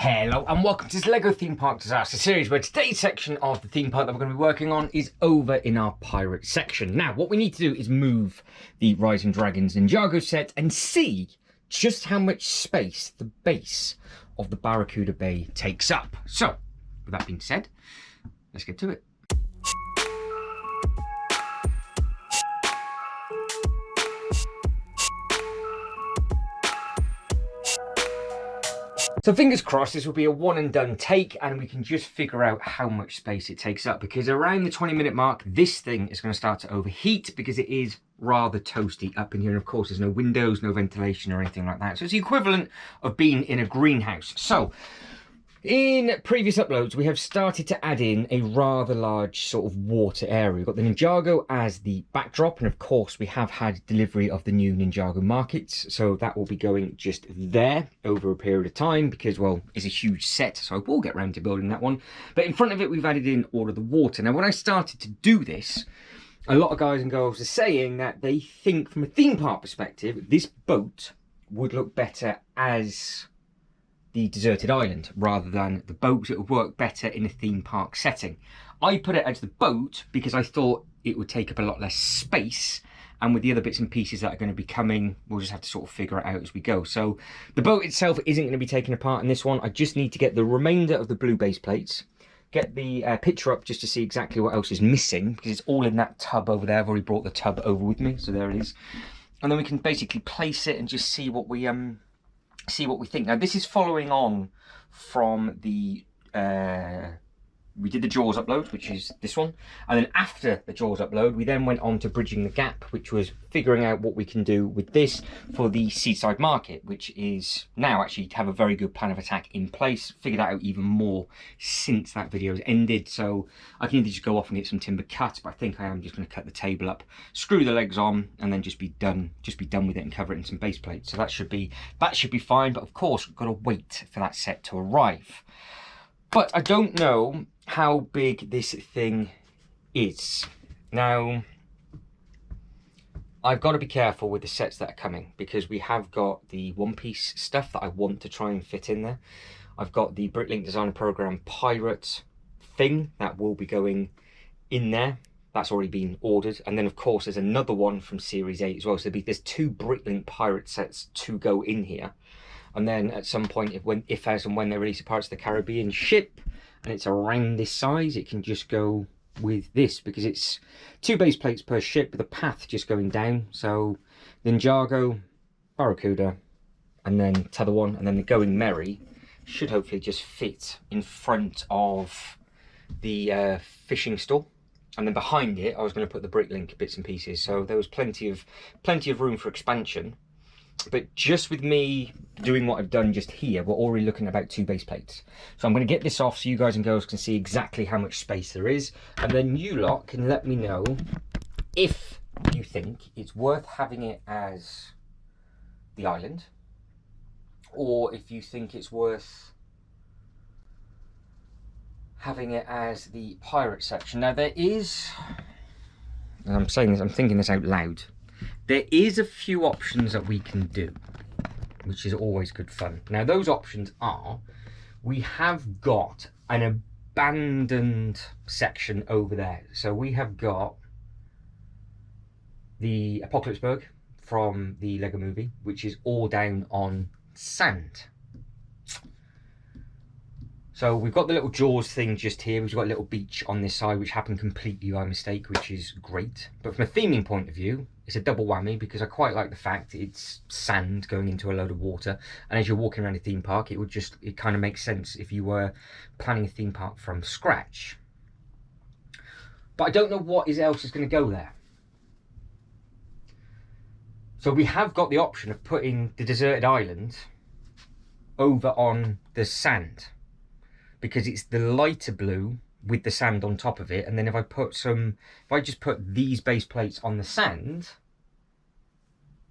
Hello and welcome to this LEGO Theme Park Disaster series, where today's section of the theme park that we're going to be working on is over in our pirate section. Now, what we need to do is move the Rising Dragons Ninjago set and see just how much space the base of the Barracuda Bay takes up. So, with that being said, let's get to it. So fingers crossed this will be a one and done take and we can just figure out how much space it takes up, because around the 20-minute mark this thing is going to start to overheat because it is rather toasty up in here, and of course there's no windows, no ventilation or anything like that. So it's the equivalent of being in a greenhouse. So in previous uploads, we have started to add in a rather large sort of water area. We've got the Ninjago as the backdrop, and of course we have had delivery of the new Ninjago markets, so that will be going just there over a period of time because, well, it's a huge set, so I will get round to building that one. But in front of it, we've added in all of the water. Now, when I started to do this, a lot of guys and girls are saying that they think from a theme park perspective, this boat would look better as the deserted island rather than the boat. It would work better in a theme park setting. I put it as the boat because I thought it would take up a lot less space, and with the other bits and pieces that are going to be coming, we'll just have to sort of figure it out as we go. So the boat itself isn't going to be taken apart in this one. I just need to get the remainder of the blue base plates, get the picture up just to see exactly what else is missing, because it's all in that tub over there. I've already brought the tub over with me, so there it is. And then we can basically place it and just see what we think. Now, this is following on from the we did the Jaws upload, which is this one, and then after the Jaws upload we then went on to Bridging the Gap, which was figuring out what we can do with this for the Seaside Market, which is now actually to have a very good plan of attack in place. Figured that out even more since that video has ended, so I can either just go off and get some timber cut, but I think I am just going to cut the table up, screw the legs on, and then just be done with it and cover it in some base plates. So that should be fine. But of course we've got to wait for that set to arrive. But I don't know how big this thing is. Now, I've got to be careful with the sets that are coming, because we have got the One Piece stuff that I want to try and fit in there. I've got the Bricklink Designer Program Pirate thing that will be going in there. That's already been ordered. And then of course there's another one from Series 8 as well. So there's two Bricklink Pirate sets to go in here. And then at some point, if as and when they release a Pirates of the Caribbean ship, and it's around this size, it can just go with this, because it's 2 base plates per ship with a path just going down. So Ninjago, Barracuda, and then t'other one, and then the Going Merry should hopefully just fit in front of the fishing store. And then behind it, I was going to put the Bricklink bits and pieces. So there was plenty of room for expansion. But just with me doing what I've done just here, we're already looking at about 2 base plates. So I'm going to get this off so you guys and girls can see exactly how much space there is. And then you lot can let me know if you think it's worth having it as the island, or if you think it's worth having it as the pirate section. Now there is, and I'm saying this, I'm thinking this out loud, there is a few options that we can do, which is always good fun. Now those options are, we have got an abandoned section over there. So we have got the Apocalypseburg from the Lego movie, which is all down on sand. So we've got the little Jaws thing just here. We've got a little beach on this side, which happened completely by mistake, which is great. But from a theming point of view, it's a double whammy, because I quite like the fact it's sand going into a load of water. And as you're walking around a theme park, it kind of makes sense if you were planning a theme park from scratch. But I don't know what else is going to go there. So we have got the option of putting the deserted island over on the sand, because it's the lighter blue with the sand on top of it. And then if I just put these base plates on the sand,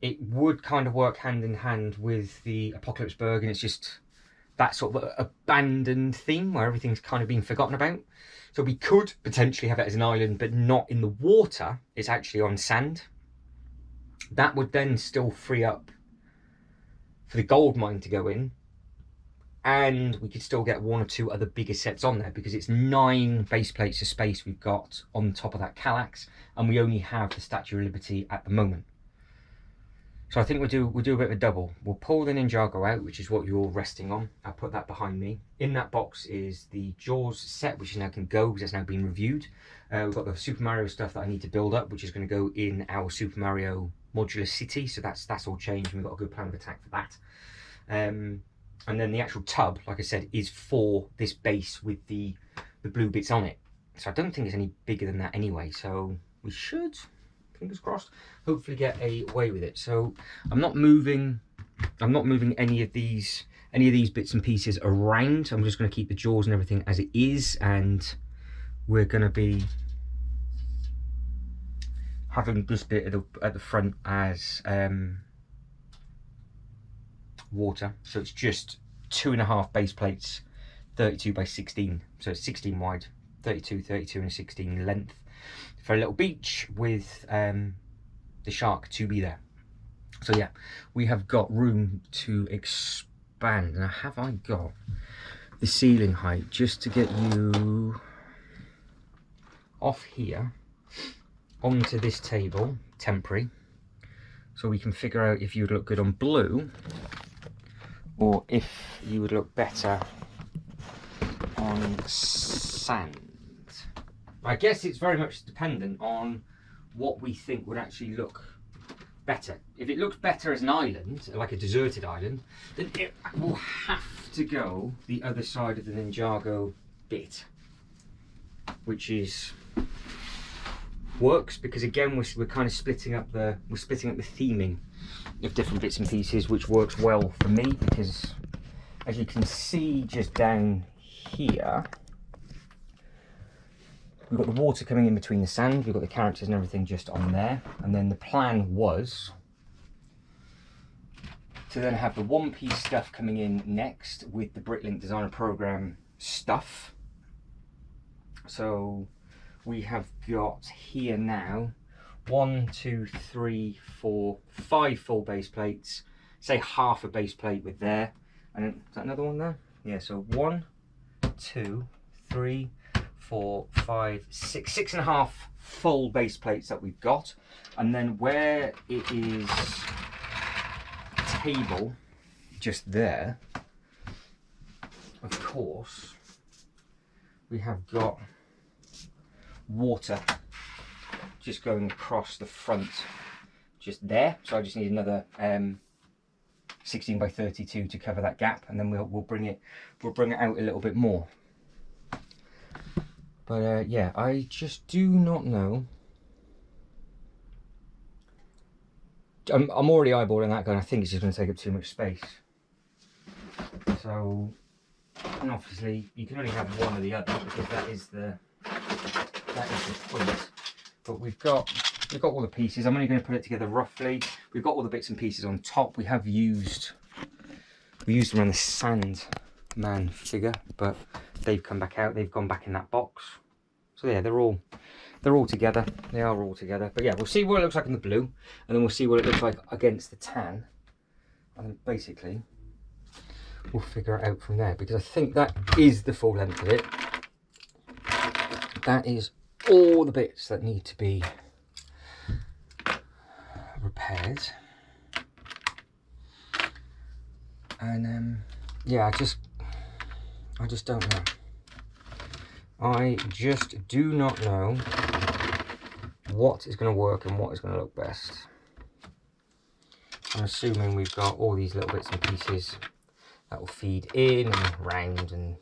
it would kind of work hand in hand with the Apocalypseburg, and it's just that sort of abandoned theme where everything's kind of been forgotten about. So we could potentially have it as an island, but not in the water. It's actually on sand. That would then still free up for the gold mine to go in. and we could still get 1 or 2 other bigger sets on there, because it's 9 base plates of space we've got on top of that Kallax, and we only have the Statue of Liberty at the moment. So I think we'll do a bit of a double. We'll pull the Ninjago out, which is what you're resting on. I'll put that behind me. In that box is the Jaws set, which is now can go because it's now been reviewed. We've got the Super Mario stuff that I need to build up, which is going to go in our Super Mario modular city. So that's all changed, and we've got a good plan of attack for that. And then the actual tub, like I said, is for this base with the blue bits on it. So I don't think it's any bigger than that anyway. So we should, fingers crossed, hopefully get away with it. So I'm not moving any of these bits and pieces around. I'm just going to keep the jaws and everything as it is, and we're going to be having this bit at the front as water. So it's just 2.5 base plates, 32 by 16. So it's 16 wide, 32 and 16 length, for a little beach with the shark to be there. So yeah, we have got room to expand. Now, have I got the ceiling height just to get you off here onto this table, temporary, so we can figure out if you would look good on blue or if you would look better on sand. I guess it's very much dependent on what we think would actually look better. If it looks better as an island, like a deserted island, then it will have to go the other side of the Ninjago bit, which is works, because again we're kind of splitting up the theming of different bits and pieces, which works well for me, because as you can see just down here, we've got the water coming in between the sand, we've got the characters and everything just on there, and then the plan was to then have the One Piece stuff coming in next with the Bricklink Designer Program stuff. So we have got here now 1, 2, 3, 4, 5 full base plates, say half a base plate with there, and then, is that another one there? Yeah, so 1, 2, 3, 4, 5, 6, 6.5 full base plates that we've got. And then where it is table just there, of course, we have got water just going across the front just there. So I just need another 16 by 32 to cover that gap, and then we'll bring it out a little bit more. But yeah, I just do not know. I'm already eyeballing that going. I think it's just going to take up too much space. So, and obviously you can only have one or the other, because that is the point. But we've got all the pieces. I'm only going to put it together roughly. We've got all the bits and pieces on top. We used them around the Sandman figure, but they've come back out. They've gone back in that box. So yeah, they're all together. They are all together. But yeah, we'll see what it looks like in the blue, and then we'll see what it looks like against the tan, and then basically we'll figure it out from there, because I think that is the full length of it. That is all the bits that need to be repaired. And yeah, I just don't know. I just do not know what is going to work and what is going to look best. I'm assuming we've got all these little bits and pieces that will feed in and round and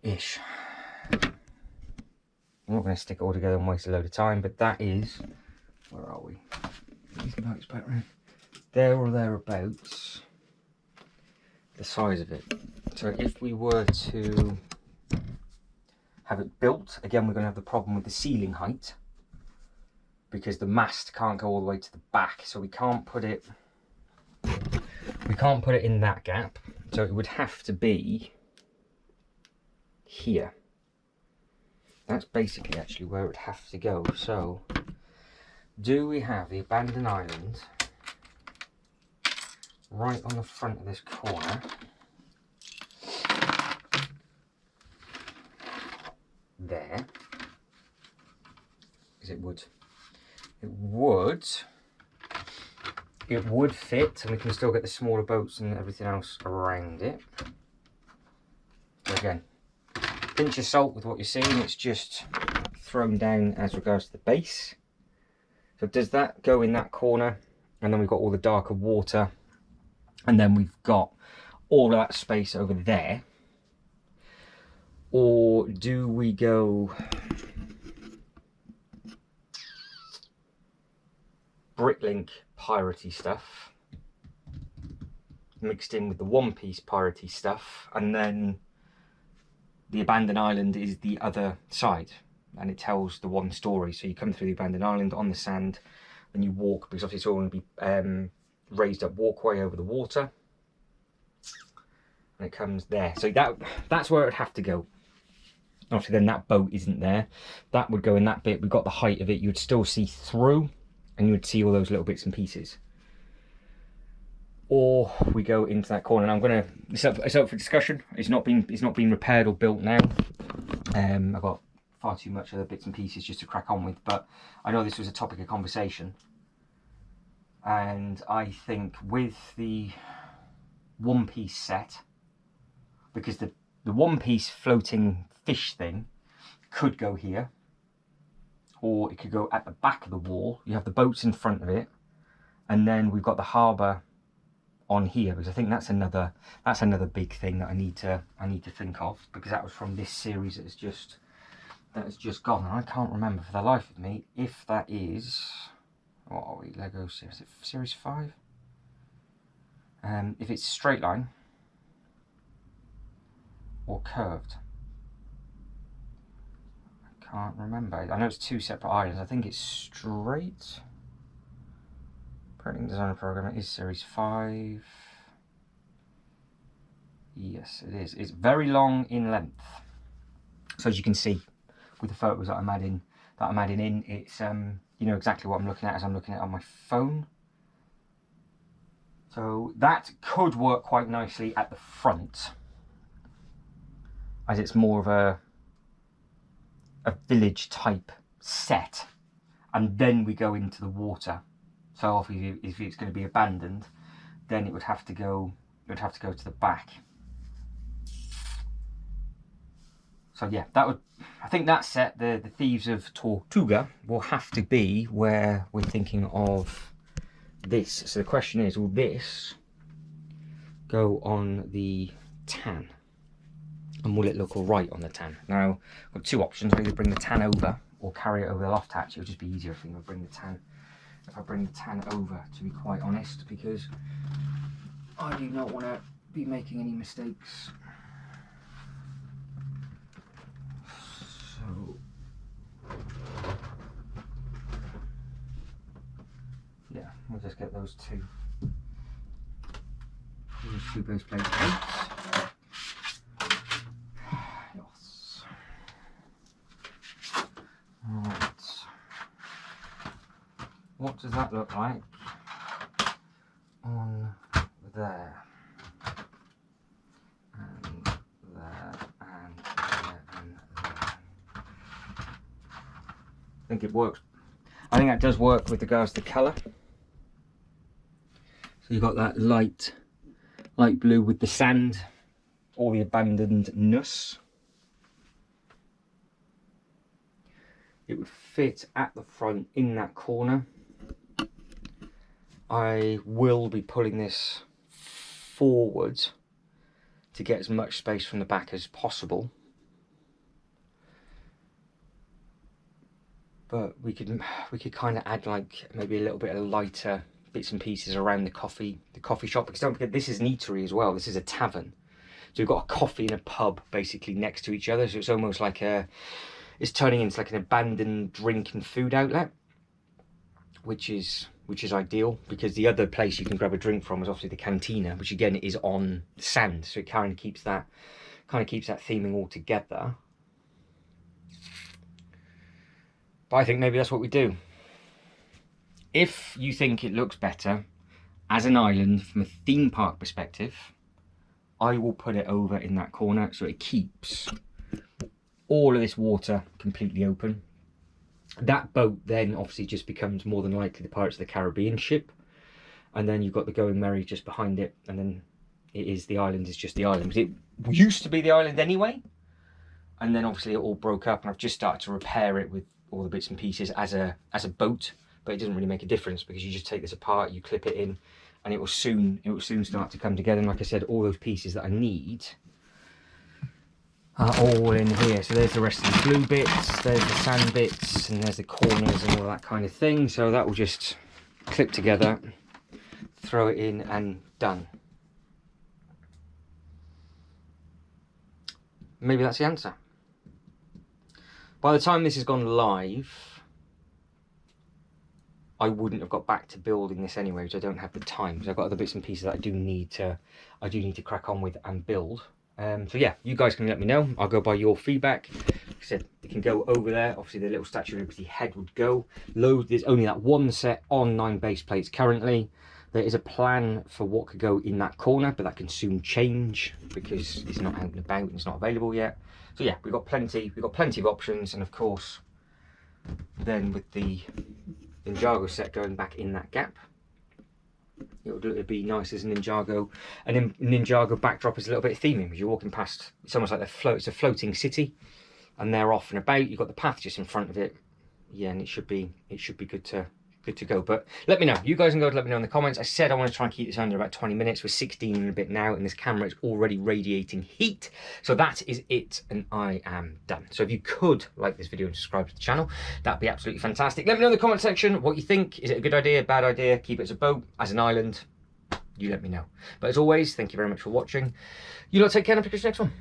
ish. I'm not going to stick it all together and waste a load of time, but that is, where are we? These lights back round. There or thereabouts, the size of it. So if we were to have it built, again we're going to have the problem with the ceiling height, because the mast can't go all the way to the back, so we can't put it in that gap. So it would have to be here. That's basically actually where it would have to go. So do we have the abandoned island right on the front of this corner. There. Because it would fit, and we can still get the smaller boats and everything else around it. So again, pinch of salt with what you're seeing, it's just thrown down as regards to the base. So does that go in that corner, and then we've got all the darker water, and then we've got all of that space over there? Or do we go Bricklink piratey stuff mixed in with the One Piece piratey stuff, and then the abandoned island is the other side, and it tells the one story? So you come through the abandoned island on the sand, and you walk, because obviously it's all going to be raised up walkway over the water, and it comes there. So that's where it would have to go. Obviously then that boat isn't there, that would go in that bit. We've got the height of it, you'd still see through, and you would see all those little bits and pieces. Or we go into that corner, and I'm gonna, it's up for discussion. It's not been repaired or built now. I've got far too much other bits and pieces just to crack on with, but I know this was a topic of conversation, and I think with the One Piece set, because the One Piece floating fish thing could go here, or it could go at the back of the wall. You have the boats in front of it, and then we've got the harbour on here, because I think that's another big thing that I need to think of, because that was from this series that has just gone, and I can't remember for the life of me if that is, what are we, Lego series, is it series 5? If it's straight line or curved, I can't remember. I know it's 2 separate islands. I think it's straight. Printing design program, it is series 5. Yes, it is. It's very long in length. So as you can see with the photos that I'm adding in, it's you know exactly what I'm looking at as I'm looking at it on my phone. So that could work quite nicely at the front, as it's more of a village type set, and then we go into the water. So obviously if it's going to be abandoned, then it would have to go to the back. So yeah, I think that set, the Thieves of Tortuga, will have to be where we're thinking of this. So the question is, will this go on the tan? And will it look all right on the tan? Now, I've got 2 options. I either bring the tan over or carry it over the loft hatch. It would just be easier if I bring the tan over, to be quite honest, because I do not want to be making any mistakes. So yeah, we'll just get those two base plate plates. Yes. Right. What does that look like on there? And there, and there, and there. I think it works. I think that does work with regards to colour. So you've got that light blue with the sand, or the abandonedness. It would fit at the front in that corner. I will be pulling this forward to get as much space from the back as possible. But we could kind of add like maybe a little bit of lighter bits and pieces around the coffee shop, because don't forget this is an eatery as well. This is a tavern, so we've got a coffee and a pub basically next to each other. So it's almost like it's turning into like an abandoned drink and food outlet, which is ideal, because the other place you can grab a drink from is obviously the cantina, which again is on sand, so it kind of keeps that theming all together. But I think maybe that's what we do. If you think it looks better as an island from a theme park perspective, I will put it over in that corner so it keeps all of this water completely open. That boat then obviously just becomes more than likely the Pirates of the Caribbean ship, and then you've got the Going Merry just behind it, and then the island is just the island. It used to be the island anyway, and then obviously it all broke up, and I've just started to repair it with all the bits and pieces as a boat, but it doesn't really make a difference because you just take this apart, you clip it in, and it will soon start to come together. And like I said, all those pieces that I need are all in here. So there's the rest of the blue bits, there's the sand bits, and there's the corners and all that kind of thing. So that will just clip together, throw it in, and done. Maybe that's the answer. By the time this has gone live, I wouldn't have got back to building this anyway, because I don't have the time, because I've got other bits and pieces that I do need to crack on with and build. So yeah, you guys can let me know. I'll go by your feedback. Like I said, it can go over there. Obviously, the little Statue of Liberty head would go. There's only that one set on 9 base plates currently. There is a plan for what could go in that corner, but that can soon change because it's not out and about and it's not available yet. So yeah, we've got plenty of options, and of course, then with the Ninjago set going back in that gap, it'll be nice as a Ninjago. And then Ninjago backdrop is a little bit of theming because you're walking past. It's almost like it's a floating city, and they're off and about. You've got the path just in front of it. Yeah, and it should be good to go. But let me know. You guys can go let me know in the comments. I said I want to try and keep this under about 20 minutes. We're 16 and a bit now, and this camera is already radiating heat. So that is it, and I am done. So if you could like this video and subscribe to the channel, that'd be absolutely fantastic. Let me know in the comment section what you think. Is it a good idea, bad idea? Keep it as a boat, as an island? You let me know. But as always, thank you very much for watching. You lot take care, and I'll catch you next one.